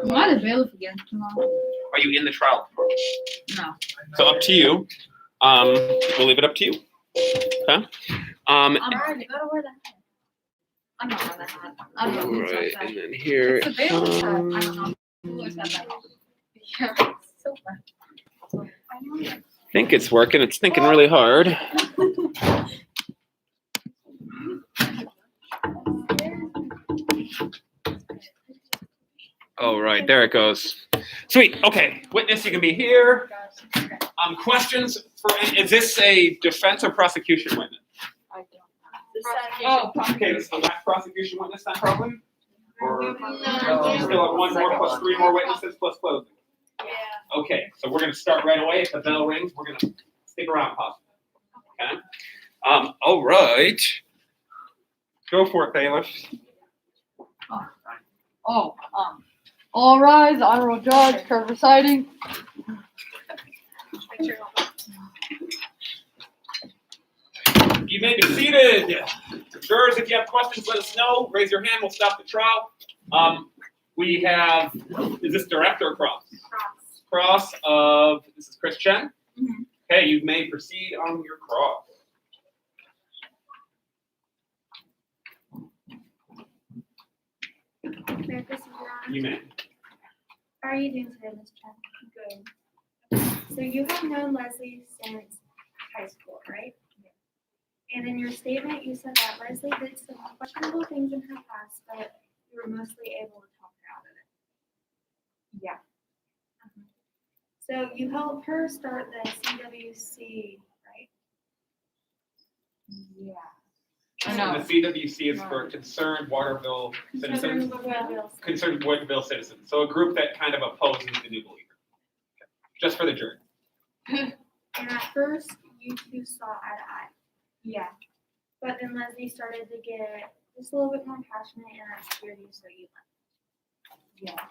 I'm not available again tomorrow. Are you in the trial tomorrow? No. So up to you. We'll leave it up to you. Okay. I'm already gotta wear the hat. I'm not wearing the hat. I don't know. Right, and then here It's a it Baylor's hat. I comes. don't know. Who always got that on? Yeah. So fun. I think it's working. It's thinking really hard. Oh, right, there it goes. Sweet. Okay, witness, you can be here. Questions for? Is this a defense or prosecution witness? I don't know. Okay, this is the last prosecution witness then, probably. Or No. still have one more plus three more witnesses plus closing. Yeah. Okay, so we're gonna start right away. If the bell rings, we're gonna stick around possibly. Okay. All right. Go for it, bailiff. All rise, honorable judge, for reciting. You may be seated. Jurors, if you have questions, let us know. Raise your hand. We'll stop the trial. We have, is this direct or cross? Cross of, this is Chris Chen. Mhm. Okay, you may proceed on your cross. Mayor Christie, Your Honor. You may. How are you doing today, Ms. Chen? Good. So you have known Leslie since high school, right? And in your statement, you said that Leslie did some questionable things in her past, but you were mostly able to talk her out of it. Yeah. So you helped her start the CWC, right? Yeah. And No. the CWC is for Concerned Waterville Citizens. Concerned Waterville Citizens. So a group that kind of opposes the new believer. Okay. Just for the jury. And at first, you two saw eye to eye. Yeah. But then Leslie started to get just a little bit more passionate and that scared you, so you left. Yeah.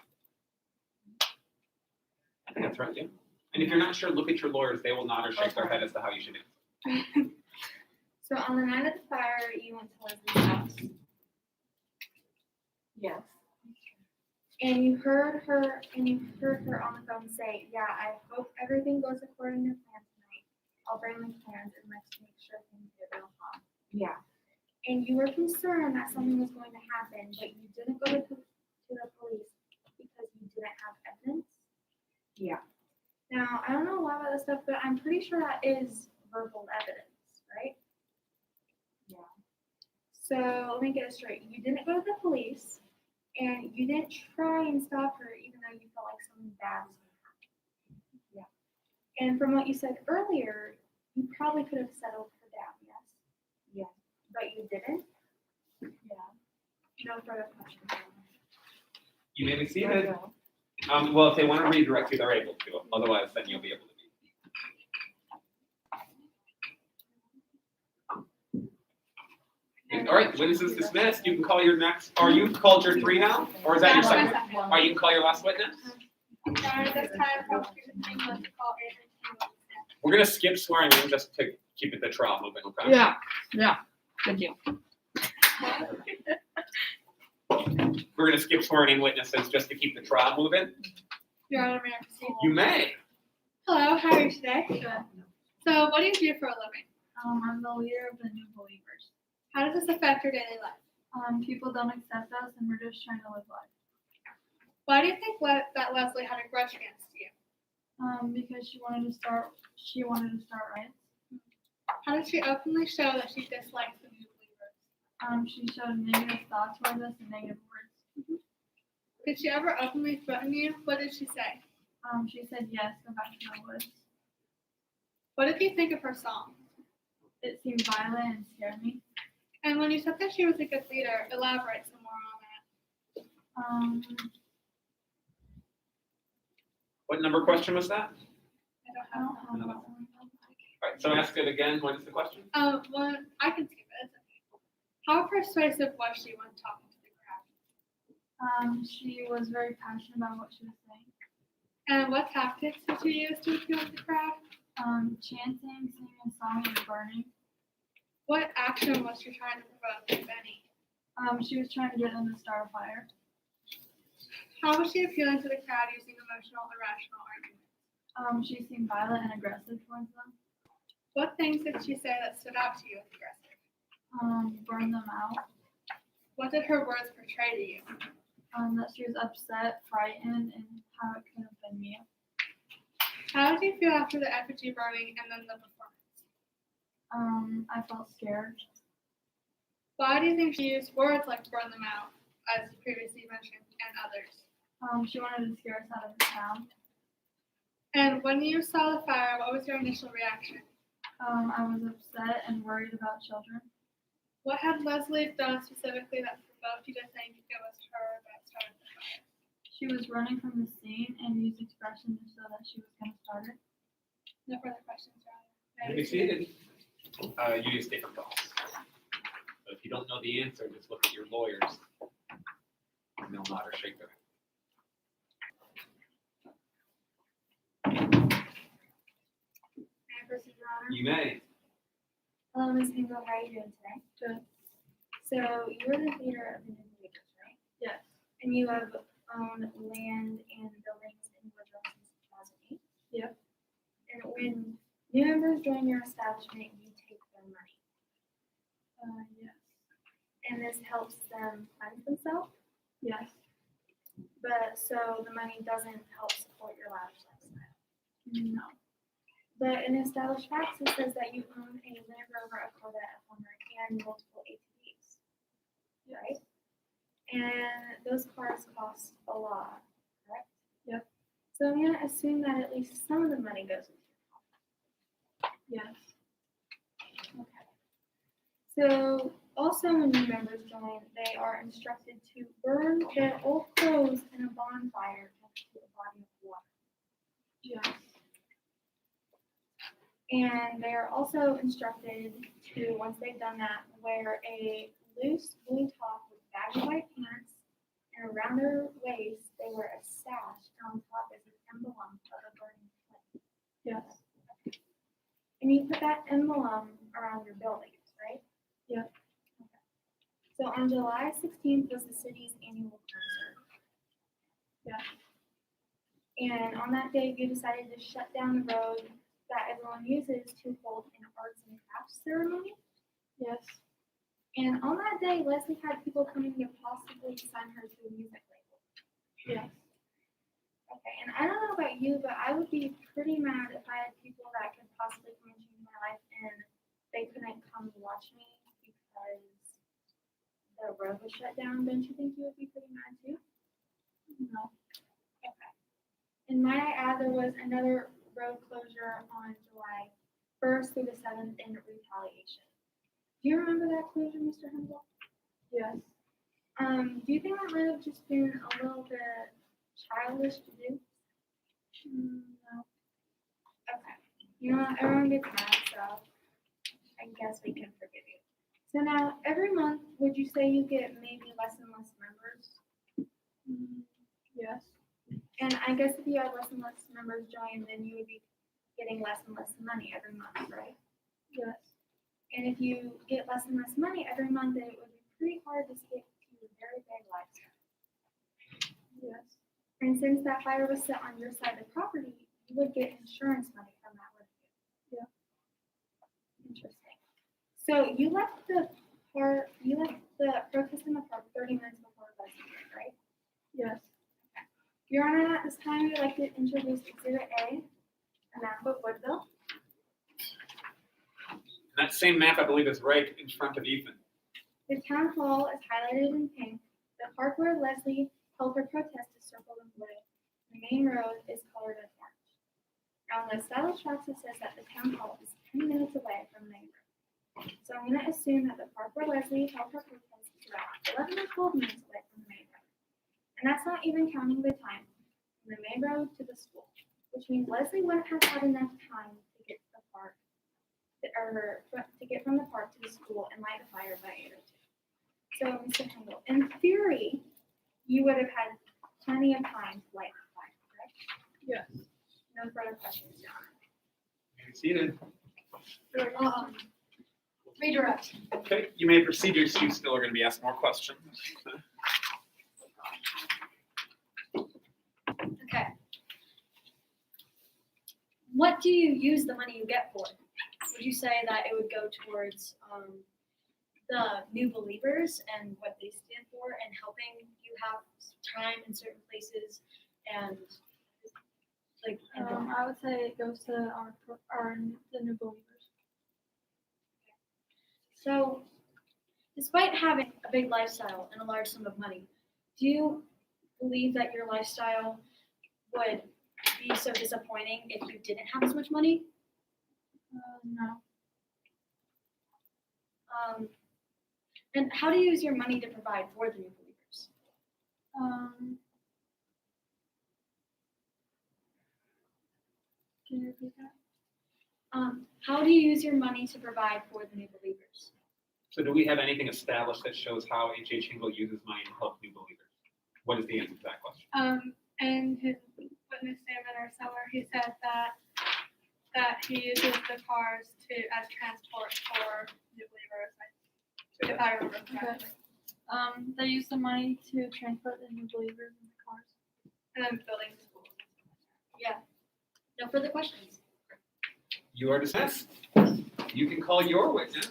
I think that's right, yeah. And if you're not sure, look at your lawyers. They will nod or shake their head as to how you should answer. So on the night of the fire, you went to Leslie's house. Yes. And you heard her on the phone say, "Yeah, I hope everything goes according to plan tonight. I'll bring the plans and let's make sure things get real calm." Yeah. And you were concerned that something was going to happen, but you didn't go to the police because you didn't have evidence. Yeah. Now, I don't know a lot about this stuff, but I'm pretty sure that is verbal evidence, right? Yeah. So let me get it straight. You didn't go to the police, and you didn't try and stop her, even though you felt like something bad was going to happen. Yeah. And from what you said earlier, you probably could have settled her down, yes? Yeah. But you didn't? Yeah. No further questions. You may be seated. Well, if they want to redirect you, they're able to. Otherwise, then you'll be able to be. All right, witness is dismissed. You can call your next. Are you called your three now, or is that your second? All right, you can call your last witness. We're gonna skip swearing in just to keep the trial moving. Okay. Yeah. Yeah. Good deal. We're gonna skip swearing in witnesses just to keep the trial moving. Your Honor, may I proceed? You may. Hello, how are you today? Good. So, what do you do for a living? I'm the leader of the New Believers. How does this affect your daily life? People don't accept us, and we're just trying to live life. Why do you think that Leslie had a grudge against you? Because she wanted to start riots. How did she openly show that she dislikes the new believers? She showed negative thoughts towards us and negative words. Did she ever openly threaten you? What did she say? She said yes, go back to the woods. What did you think of her song? It seemed violent and scared me. And when you said that she was a good leader, elaborate some more on that. What number question was that? I don't have that. All right, so ask it again. What is the question? Well, I can skip it. It's okay. How persuasive was she when talking to the crowd? She was very passionate about what she was saying. And what tactics did you use to appeal to the crowd? Chanting, singing songs, and burning. What action was she trying to provoke, if any? She was trying to get them to start a fire. How was she appealing to the crowd using emotional, irrational arguments? She seemed violent and aggressive towards them. What things did she say that stood out to you as aggressive? Burn them out. What did her words portray to you? That she was upset, frightened, and how it could have been me. How did you feel after the effigy burning and then the performance? I felt scared. Why do you think she used words like burn them out, as previously mentioned, and others? She wanted to scare us out of the town. And when you saw the fire, what was your initial reaction? I was upset and worried about children. What had Leslie done specifically that provoked you to think it was her that started the fire? She was running from the scene and used expression to show that she was going to start it. No further questions, Ryan. You may be seated. You need to stay for calls. So if you don't know the answer, just look at your lawyers. And they'll nod or shake their head. May I proceed, Your Honor? You may. Hello, Ms. Hingle, how are you doing today? Good. So you're the leader of the New Leaders, right? Yes. And you have owned land and buildings in Woodville since 2008? Yep. And when new members join your establishment, you take their money. Yes. And this helps them fund themselves? Yes. But so the money doesn't help support your lavish lifestyle. No. But in established facts, it says that you own a Land Rover, a Corvette, a Hummer, and multiple ATVs, right? And those cars cost a lot, correct? Yep. So I'm gonna assume that at least some of the money goes into your pocket. Yes. Okay. So also when new members join, they are instructed to burn their old clothes in a bonfire next to a body of water. Yes. And they are also instructed to, once they've done that, wear a loose blue top with baggy white pants, and around their waist they wear a sash, and on top is an emblem of a burning flame. Yes. And you put that emblem around your buildings, right? Yep. Okay. So on July 16th was the city's annual concert. Yes. And on that day, you decided to shut down the road that everyone uses to hold an arts and crafts ceremony. Yes. And on that day, Leslie had people coming to possibly sign her to a music label. Yes. Okay, and I don't know about you, but I would be pretty mad if I had people that could possibly come into my life and they couldn't come watch me because the road was shut down. Don't you think you would be pretty mad too? No. Okay. And might I add, there was another road closure on July 1st through the 7th in retaliation. Do you remember that closure, Mr. Hensel? Yes. Do you think that might have just been a little bit childish to do? No. Okay. You know what? Everyone gets mad, so I guess we can forgive you. So now, every month, would you say you get maybe less and less members? Yes. And I guess if you have less and less members join, then you would be getting less and less money every month, right? Yes. And if you get less and less money every month, then it would be pretty hard to stick to a very big lifestyle. Yes. And since that fire was set on your side of the property, you would get insurance money from that, wouldn't you? Yeah. Interesting. So you left the protest in the park 30 minutes before the did, right? Yes. Your Honor, at this time, we'd like to introduce Exhibit A, a map of Woodville. That same map, I believe, is right in front of Ethan. The town hall is highlighted in pink. The park where Leslie held her protest is circled in blue. The main road is colored in orange. On the established facts, it says that the town hall is 10 minutes away from the main road. So I'm going to assume that the park where Leslie held her protest is about 11 or 12 minutes away from the main road. And that's not even counting the time from the main road to the school, which means Leslie wouldn't have had enough time to get to the park, or to get from the park to the school and light a fire by 8 or 2. So, Mr. Hendel, in theory, you would have had plenty of time to light the fire, correct? Yes. No further questions, Your Honor. Be seated. Redirect. Okay, you may proceed. You still are going to be asked more questions. Okay. What do you use the money you get for? Would you say that it would go towards the new believers and what they stand for and helping you have time in certain places and like I would say it goes to the new believers. so despite having a big lifestyle and a large sum of money, do you believe that your lifestyle would be so disappointing if you didn't have as much money? No. And how do you use your money to provide for the new believers? Can you repeat that? How do you use your money to provide for the new believers? So do we have anything established that shows how H.H. Hingle uses money to help new believers? What is the answer to that question? In his witness statement or somewhere, he said that he uses the cars as transport for new believers. If I remember correctly. They use the money to transport the new believers in the cars. And then building schools. Yeah. No further questions. You are dismissed. You can call your witness.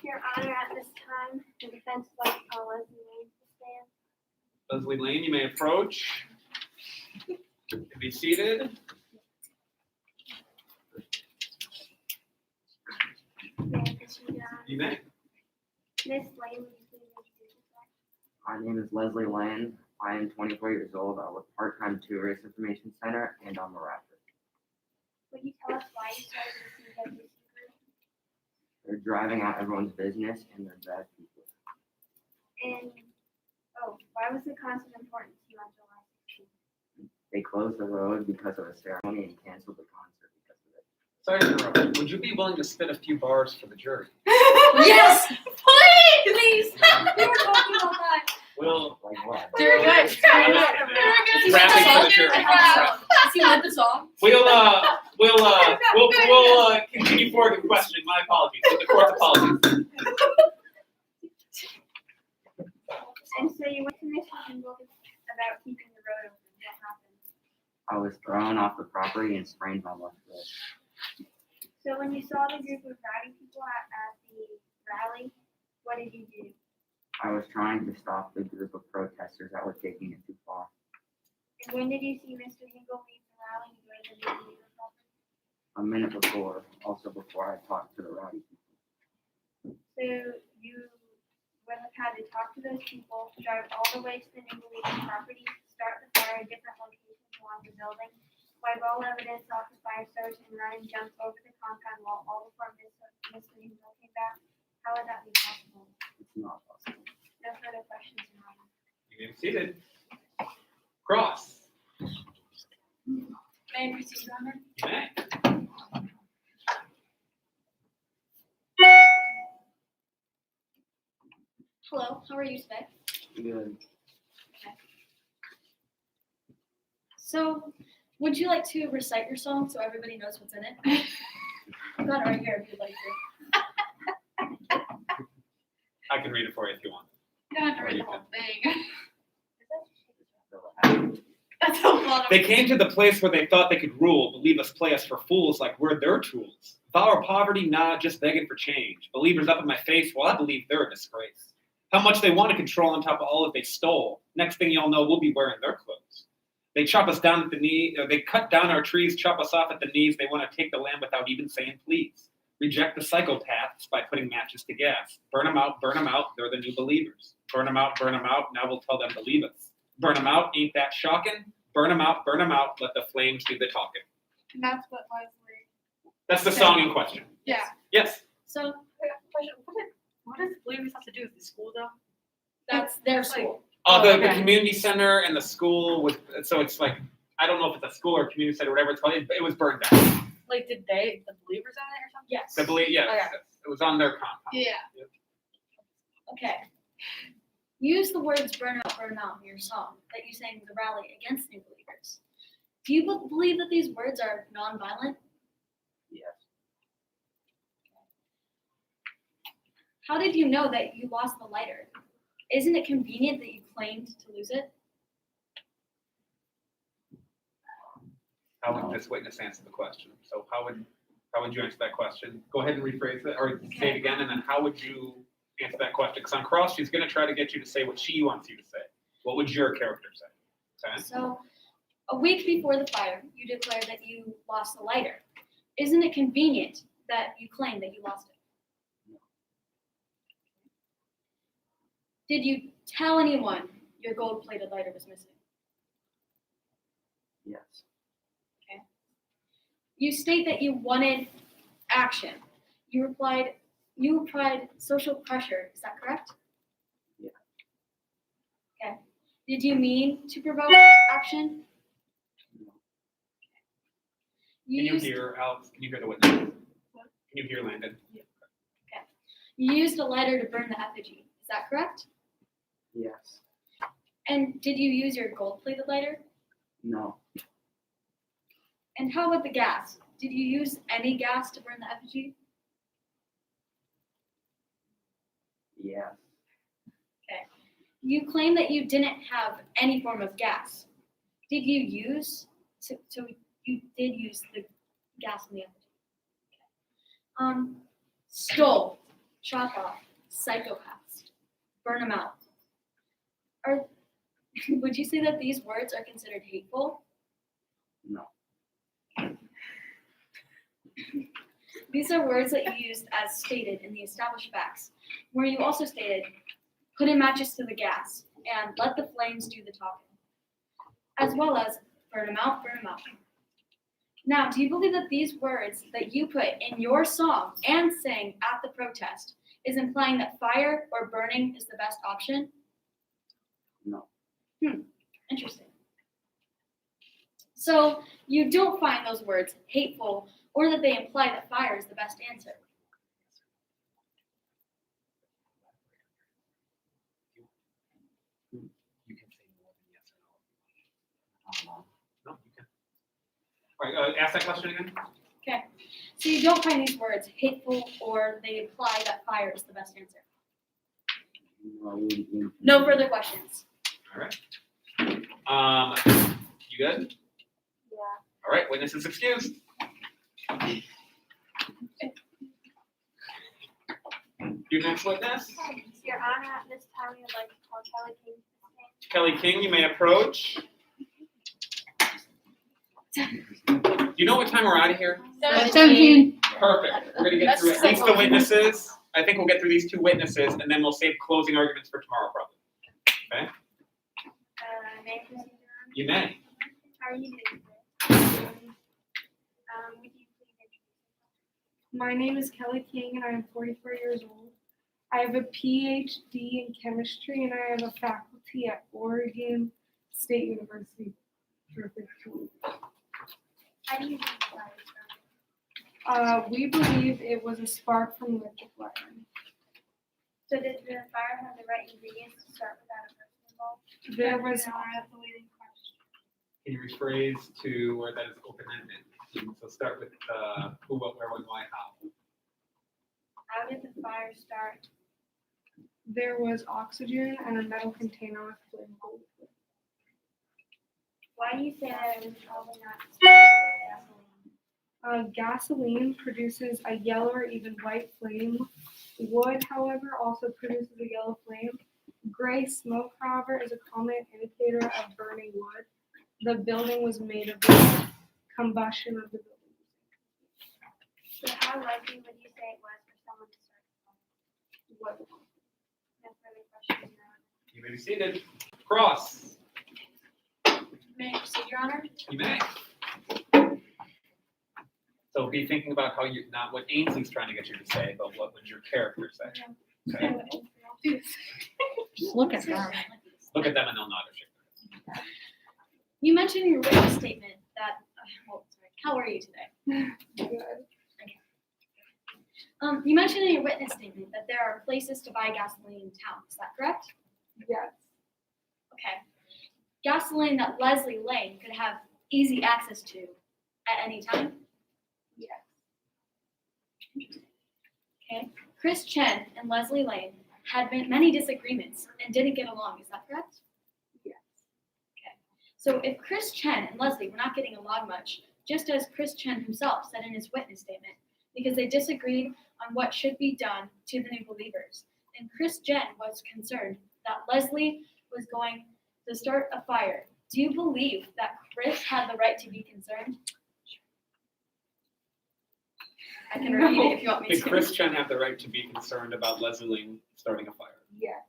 Your Honor, at this time, the defense would like to call Leslie Lane to stand. Leslie Lane, you may approach. Be seated. May I proceed, Your Honor? You may. Miss Lane, will you please introduce yourself? My name is Leslie Lane. I am 24 years old. I work part-time at Race Information Center and I'm a rapper. Would you tell us why you started the CWC group? They're driving out everyone's business and they're bad people. And, why was the concert important to you on July 16th? They closed the road because of a ceremony and canceled the concert because of it. Sorry to interrupt. Would you be willing to spit a few bars for the jury? Yes! Please! We were talking about that. We'll Like what? Very good. Rapping for the jury. Does he want the song? We'll continue forward with questioning. My apologies. The court's apologies. And so you went to Mr. Hingle about keeping the road open. What happened? I was thrown off the property and sprained my left wrist. So when you saw the group of rowdy people at the rally, what did you do? I was trying to stop the group of protesters that were taking it too far. And when did you see Mr. Hingle leave the rally and go to the new believer property? A minute before, also before I talked to the rowdy people. So you would have had to talk to those people, drive all the way to the new believer property, start the fire at different locations along the building, wipe all evidence off the fire source, and run and jump over the compound wall all before Mr. Hingle came back. How would that be possible? It's not possible. No further questions, Your Honor. You may be seated. Cross. May I proceed, Your Honor? You may. Hello, how are you today? Good. So, would you like to recite your song so everybody knows what's in it? I've got it right here if you'd like to. I can read it for you if you want. You don't have to read the whole thing. That's a lot of. They came to the place where they thought they could rule, but leave us play us for fools like we're their tools. Vow our poverty, nah, just begging for change. Believers up in my face, well, I believe they're a disgrace. How much they want to control on top of all that they stole. Next thing y'all know, we'll be wearing their clothes. They chop us down at the knee, or they cut down our trees, chop us off at the knees. They want to take the land without even saying please. Reject the psychopaths by putting matches to gas. Burn them out, they're the new believers. Burn them out, now we'll tell them to leave us. Burn them out, ain't that shocking? Burn them out, let the flames do the talking. And that's what Leslie. That's the song in question. Yeah. Yes? So, What does believers have to do with the school, though? that's their school. The Okay. community center and the school was, so it's like, I don't know if it's a school or community center, whatever it's called, it was burned down. Like, did the believers on it or something? Yes. I believe, yes, Okay. it was on their compound. Yeah. Okay. Use the words burn out in your song that you sang at the rally against new believers. Do you believe that these words are nonviolent? Yes. How did you know that you lost the lighter? Isn't it convenient that you claimed to lose it? How would this witness answer the question? So how would you answer that question? Go ahead and rephrase it, or say it again, and then how would you answer that question? Because on cross, she's gonna try to get you to say what she wants you to say. What would your character say? Okay? So, a week before the fire, you declared that you lost the lighter. Isn't it convenient that you claim that you lost it? Did you tell anyone your gold-plated lighter was missing? Yes. You state that you wanted action. You applied social pressure. Is that correct? Yeah. Okay. Did you mean to provoke action? No. Can you hear Alex? Can you hear the witness? Can you hear Landon? You used a lighter to burn the effigy. Is that correct? Yes. And did you use your gold-plated lighter? No. And how about the gas? Did you use any gas to burn the effigy? Yes. You claim that you didn't have any form of gas. Did you use? So you did use the gas in the effigy. Stole, chop off, psychopaths, burn them out. Would you say that these words are considered hateful? No. These are words that you used as stated in the established facts, where you also stated, put in matches to the gas and let the flames do the talking, as well as burn them out, burn them out. Now, do you believe that these words that you put in your song and sang at the protest is implying that fire or burning is the best option? No. Interesting. So you don't find those words hateful or that they imply that fire is the best answer. You can say more than yes or no. No, you can. All right, ask that question again. So you don't find these words hateful or they imply that fire is the best answer. No. No further questions. All right. You good? Yeah. All right, witness is excused. Your next witness, Your Honor, at this time, I'd like to call Kelly King. Kelly King, you may approach. Do you know what time we're out of here? 17. Perfect. We're gonna get through at least the witnesses. I think we'll get through these two witnesses, and then we'll save closing arguments for tomorrow, probably. Okay? May I proceed, Your Honor? You may. How are you doing today? Would you please introduce yourself? My name is Kelly King and I am 44 years old. I have a PhD in chemistry and I have a faculty at Oregon State University for 15 years. How do you think the fire started? We believe it was a spark from electric wiring. So did the fire have the right ingredients to start without a person involved? There was Can you rephrase to where that is open-ended? So start with who, what, where, when, why, how. How did the fire start? There was oxygen and a metal container with flammable liquid. Why do you say that it was probably not gasoline? Gasoline produces a yellow or even white flame. Wood, however, also produces a yellow flame. Gray smoke, however, is a common indicator of burning wood. The building was made of the combustion of the building. So how likely would you say it was for someone to start a fire? Wood. No further questions, Your Honor. You may be seated. Cross. May I proceed, Your Honor? You may. So be thinking about how you, not what Ainsley's trying to get you to say, but what would your character say? Okay? Just look at them. Look at them and they'll nod or shake their head. You mentioned in your written statement that, how are you today? Good. You mentioned in your witness statement that there are places to buy gasoline in town. Is that correct? Yes. Okay. Gasoline that Leslie Lane could have easy access to at any time? Yes. Okay. Chris Chen and Leslie Lane had many disagreements and didn't get along. Is that correct? Yes. Okay. So if Chris Chen and Leslie were not getting along much, just as Chris Chen himself said in his witness statement, because they disagreed on what should be done to the new believers, and Chris Chen was concerned that Leslie was going to start a fire, do you believe that Chris had the right to be concerned? I can repeat it if you want me Did to. Chris Chen have the right to be concerned about Leslie Ling starting a fire? Yes.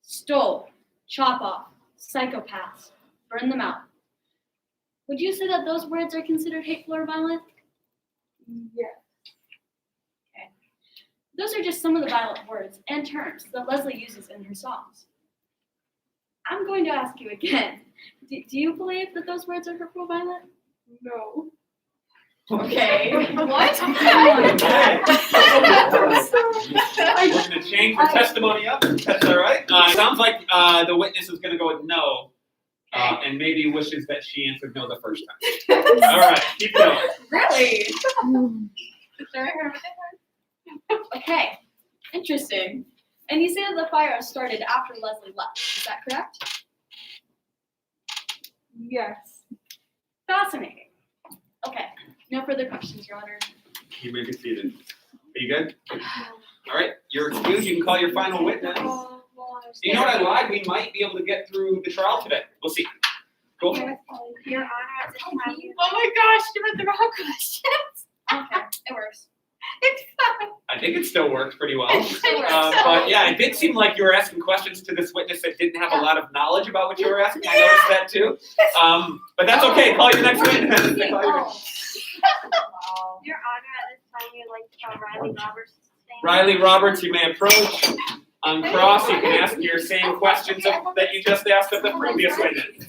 Stole, chop off, psychopaths, burn them out. Would you say that those words are considered hateful or violent? Yes. Those are just some of the violent words and terms that Leslie uses in her songs. I'm going to ask you again. Do you believe that those words are hurtful or violent? No. Okay. What? We're gonna change the testimony up, that's all right. Sounds like the witness is gonna go with no, and maybe wishes that she answered no the first time. All right, keep going. Really? Sorry, Okay. Interesting. And you say that the fire started after Leslie left. Is that correct? Yes. Fascinating. Okay. No further questions, Your Honor. You may be seated. Are you good? All right, you're excused. You can call your final witness. You know what I lied? We might be able to get through the trial today. We'll see. Cool. Your Honor, at this time, you Oh my gosh, you read the wrong questions. Okay. It works. I think it still works pretty well. But yeah, it did seem like you were asking questions to this witness that didn't have a lot of knowledge about what you were asking. I noticed that too. But that's okay. Call your next witness. Call your- Wow. Your Honor, at this time, you'd like to call Riley Roberts to stand. Riley Roberts, you may approach. On cross, you can ask your same questions that you just asked of the previous witness.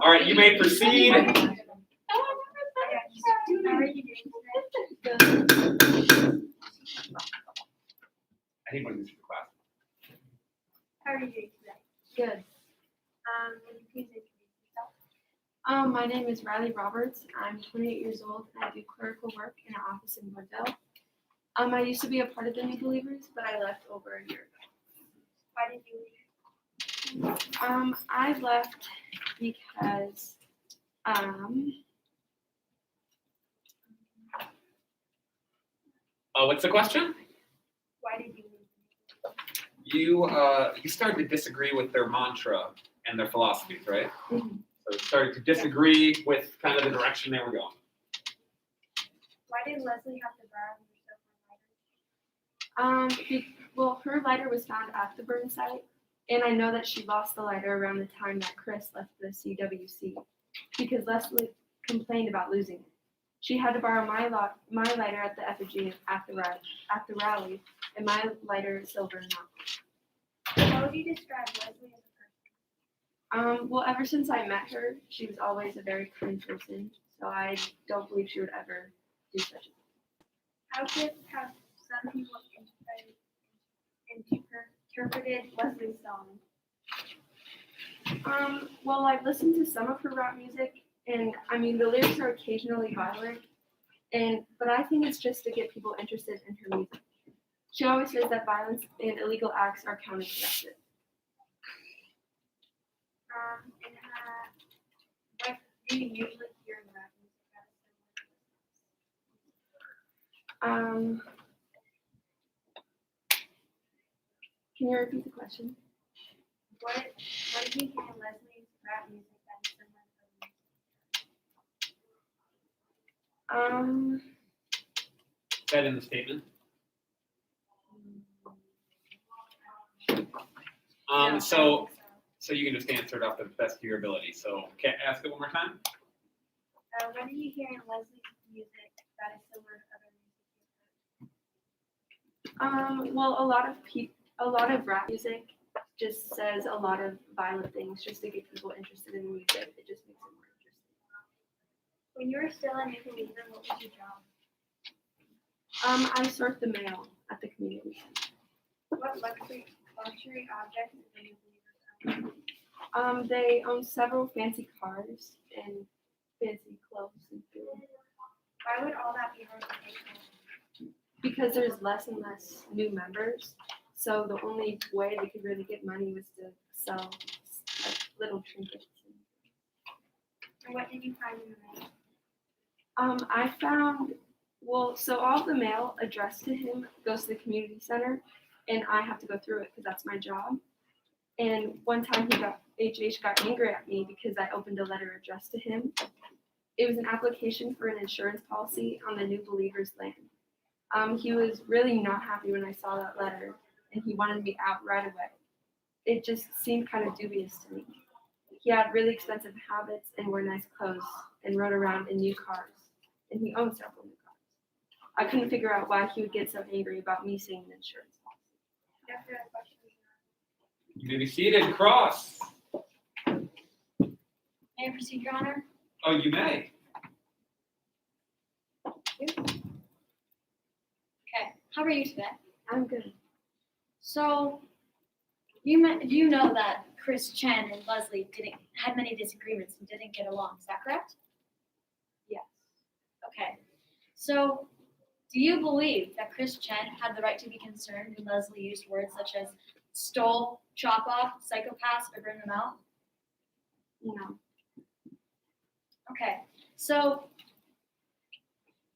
All right, you may proceed. How are you doing today? I think when this is the class. How are you doing today? Good. Would you please introduce yourself? My name is Riley Roberts. I'm 28 years old and I do clerical work in an office in Bordell. I used to be a part of the New Believers, but I left over a year Why did you leave? ago. I left because What's the question? Why did you leave? You started to disagree with their mantra and their philosophies, right? Mhm. So you started to disagree with kind of the direction they were going. Why did Leslie have to borrow your well, her lighter was found at the burn site, and I know that she lost the lighter around the time that Chris left the CWC because Leslie complained about losing it. She had to borrow my lighter at the effigy at the rally, and my lighter is silver and not. How would you describe Leslie as a person? Well, ever since I met her, she was always a very kind person, so I don't believe she would ever do such a thing. How have some people interpreted Leslie's song? Well, I've listened to some of her rap music, and I mean, the lyrics are occasionally violent, but I think it's just to get people interested in her music. She always says that violence and illegal acts are counterproductive. And what do you usually hear in rap music that is similar to this? Can you repeat the question? What do you hear in Leslie's rap music that is similar to this? Is that in the statement? So you can just answer it off the best of your ability. So can I ask it one more time? What do you hear in Leslie's music that is similar to other music? Well, a lot of rap music just says a lot of violent things just to get people interested in the music. It just makes it more interesting. When you were still a new believer, what was your job? I sort the mail at the community center. What luxury objects did the new believers own? They own several fancy cars and fancy clothes and food. Why would all that be hard to pay for? because there's less and less new members. So the only way they could really get money was to sell like little trinkets. And what did you find in the mail? I found, well, so all the mail addressed to him goes to the community center, and I have to go through it because that's my job. And one time HH got angry at me because I opened a letter addressed to him. It was an application for an insurance policy on the New Believers land. He was really not happy when I saw that letter, and he wanted me out right away. It just seemed kind of dubious to me. He had really expensive habits and wore nice clothes and rode around in new cars, and he owned several new cars. I couldn't figure out why he would get so angry about me seeing an insurance policy. Yes, we have questions. You may be seated. Cross. May I proceed, Your Honor? Oh, you may. Okay, how are you today? I'm good. So, you know that Chris Chen and Leslie had many disagreements and didn't get along, is that correct? Yes. Okay, so do you believe that Chris Chen had the right to be concerned when Leslie used words such as stole, chop off, psychopaths, or burn them out? No. Okay, so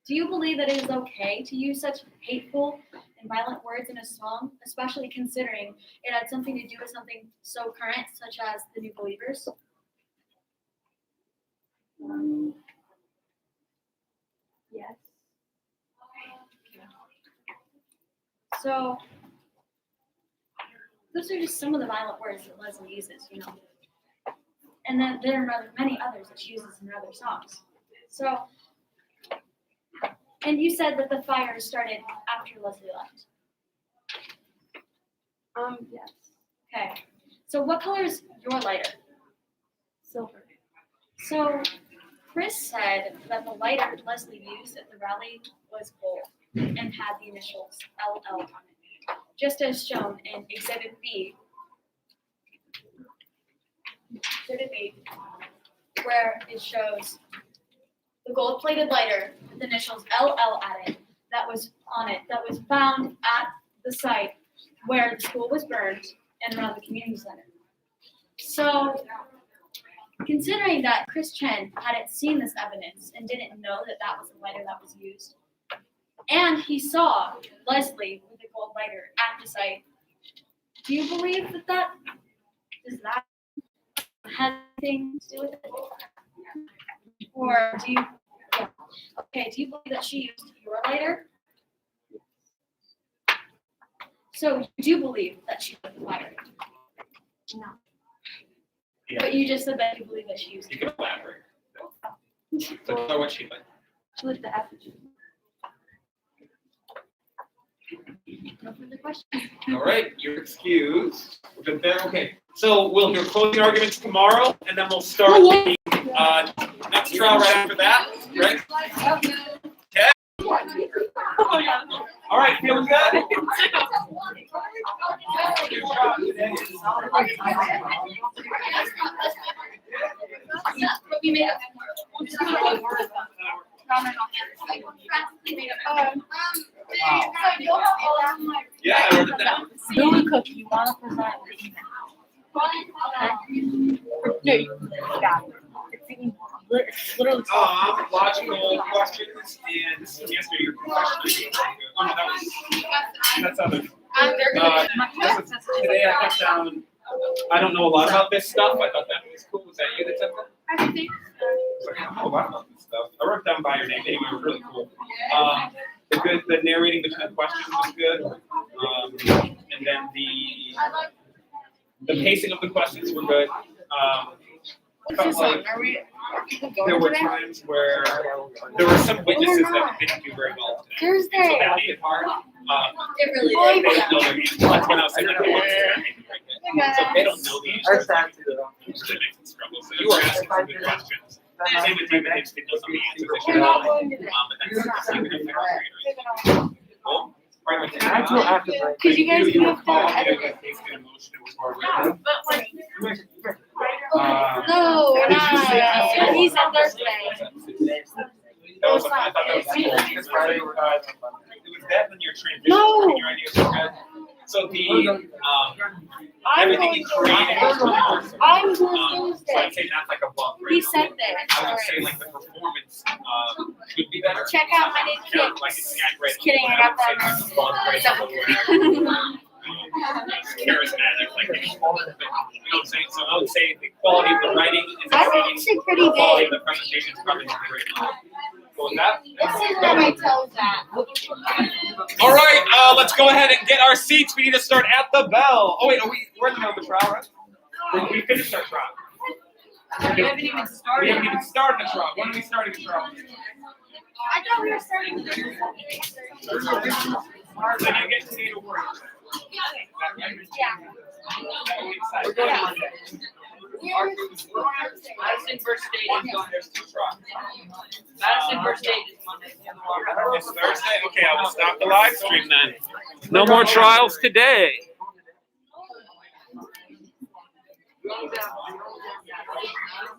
do you believe that it is okay to use such hateful and violent words in a song, especially considering it had something to do with something so current, such as the New Believers? Yes. So those are just some of the violent words that Leslie uses, you know. And then there are many others that she uses in her other songs. So, and you said that the fire started after Leslie left. Yes. Okay. So what color is your lighter? Silver. So Chris said that the lighter Leslie used at the rally was gold and had the initials LL on it, just as shown in Exhibit B. Exhibit B, where it shows the gold-plated lighter with the initials LL at it that was on it, that was found at the site where the school was burned and around the community center. So, considering that Chris Chen hadn't seen this evidence and didn't know that that was the lighter that was used, and he saw Leslie with the gold lighter at the site, do you believe that does that have anything to do with it? Or do you, yeah. Okay, do you believe that she used your lighter? So you do believe that she lit the fire? No. Yeah. But you just said that you believe that she used You it. can elaborate. So tell her what she lit. She lit the effigy. No further questions. All right, you're excused. We're good there. Okay. So we'll hear closing arguments tomorrow, and then we'll start the next trial right after that. Right? Okay. All right, feeling good? Good job today. Yeah, I wrote it down. Billy Cook, you want to present? No, you got it. It's literally. Logical questions and answer your question. Oh, no, that's other. Today I put down, I don't know a lot about this stuff. I thought that was cool. Was that you that said that? I think I don't know a lot about this stuff. I wrote down by your name. Anyway, it was really cool. The narrating between questions was good. And then the pacing of the questions were good. I felt like there were times where there were some witnesses that didn't do very well today. And so that made it hard. It really They did. don't know their answers. That's when I was saying like, the witnesses that made it very good. So if they don't know the answers, it makes it struggle. So you were asking some good questions. Same with David Hicks, they know some of the answers they should have. But that's the secret of their career. Cool. All right, Because you guys you have to recall, edit you guys tasted emotion before we- No, we're not. He's on Thursday. That was, I thought that was cool. It was bit, then your transition and your ideas are good. So the everything you created is really awesome. I'm So I'd say that's like a bump, right? He said that. I would say like the performance could be better. Check out my new Yeah, kicks. like it's not great. Just kidding, I got that. Charismatic, like you know what I'm saying? So I would say the quality of the writing is I'm exceeding actually pretty the quality good. of the presentation is probably not great. So with that. This is where my toes at. All right, let's go ahead and get our seats. We need to start at the bell. Oh wait, we're in the middle of the trial, right? We finished our trial. We haven't even We started. haven't even started the trial. When are we starting the trial? I thought we were starting with this. Then you get to data work. Yeah. We're going Monday. Madison versus State is going. There's two trials. Madison versus State is Monday. It's Thursday. Okay, I will stop the live stream then. No more trials today.